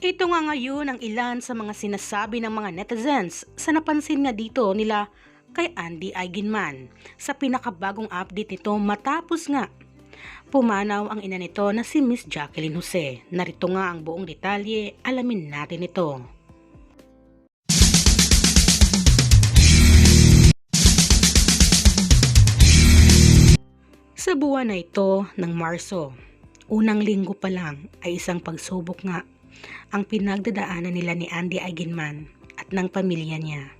Ito nga ngayon ang ilan sa mga sinasabi ng mga netizens sa napansin nga dito nila kay Andy Eigenman sa pinakabagong update nito matapos nga pumanaw ang ina nito na si Miss Jacqueline Jose. Narito nga ang buong detalye, alamin natin ito. Sa buwan na ito ng Marso, unang linggo pa lang ay isang pagsubok nga ang pinagdadaanan nila ni Andy Eigenman at ng pamilya niya.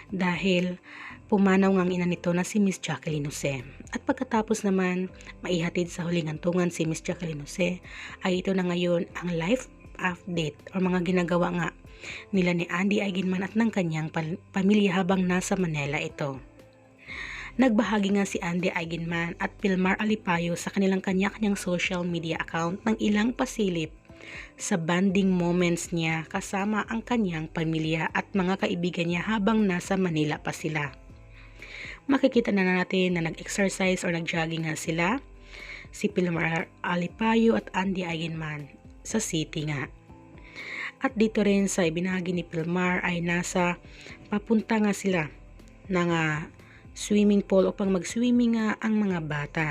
Dahil pumanaw nga ang ina nito na si Miss Jacqueline Jose. At pagkatapos naman maihatid sa huling hantungan si Miss Jacqueline Jose, ay ito na ngayon ang life update o mga ginagawa nga nila ni Andy Eigenman at ng kanyang pamilya habang nasa Manila ito. Nagbahagi nga si Andy Eigenman at Pilmar Alipayo sa kanilang kanya-kanyang social media account ng ilang pasilip sa bonding moments niya kasama ang kanyang pamilya at mga kaibigan niya habang nasa Manila pa sila. Makikita na natin na nag-exercise or nag-jogging nga sila, si Pilmar Alipayo at Andy Eigenman sa city nga. At dito rin sa ibinahagi ni Pilmar ay papunta nga sila ng swimming pool upang mag-swimming nga ang mga bata.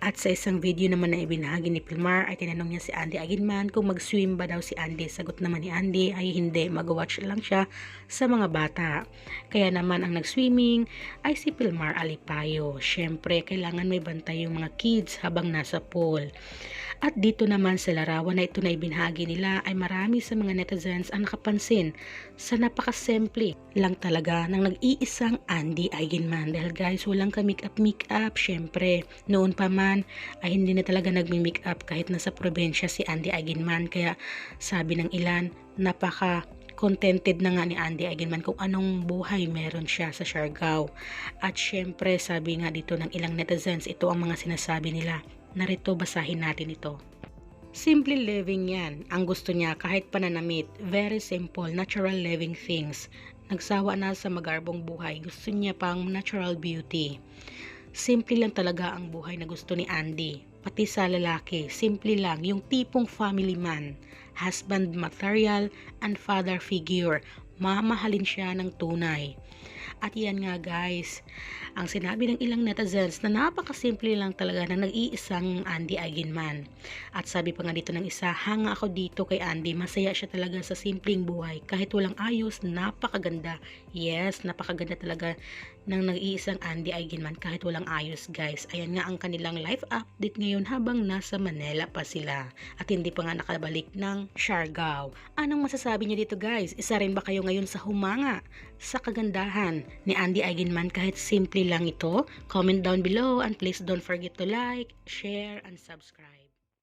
At sa isang video naman na ibinahagi ni Pilmar ay tinanong niya si Andy Eigenman kung mag-swim ba daw si Andy. Sagot naman ni Andy ay hindi, mag-watch lang siya sa mga bata. Kaya naman ang nag-swimming ay si Pilmar Alipayo. Syempre, kailangan may bantay yung mga kids habang nasa pool. At dito naman sa larawan na ito na ibinahagi nila ay marami sa mga netizens ang nakapansin sa napakasimple lang talaga ng nag-iisang Andy Eigenman. Dahil guys, walang ka-make up. Syempre, noon pa man ay hindi na talaga nagmi-make up kahit nasa probinsya si Andy Eigenman. Kaya sabi ng ilan, contented na nga ni Andy Eigenman kung anong buhay meron siya sa Siargao. At syempre, sabi nga dito ng ilang netizens, ito ang mga sinasabi nila. Narito, basahin natin ito. Simple living yan. Ang gusto niya kahit pananamit. Very simple, natural living things. Nagsawa na sa magarbong buhay. Gusto niya pang natural beauty. Simple lang talaga ang buhay na gusto ni Andy. Pati sa lalaki, simple lang. Yung tipong family man. Husband material and father figure. Mamahalin siya ng tunay. At yan nga guys, ang sinabi ng ilang netizens na napakasimple lang talaga ng nag-iisang Andy Eigenman. At sabi pa nga dito ng isa, hanga ako dito kay Andy, masaya siya talaga sa simpleng buhay. Kahit walang ayos, napakaganda. Yes, napakaganda talaga ng nag-iisang Andy Eigenman kahit walang ayos guys. Ayan nga ang kanilang life update ngayon habang nasa Manila pa sila. At hindi pa nga nakabalik ng Siargao. Anong masasabi niyo dito guys? Isa rin ba kayo ngayon sa humanga sa kagandahan ni Andy Eigenman kahit simple lang ito? Comment down below and please don't forget to like, share, and subscribe.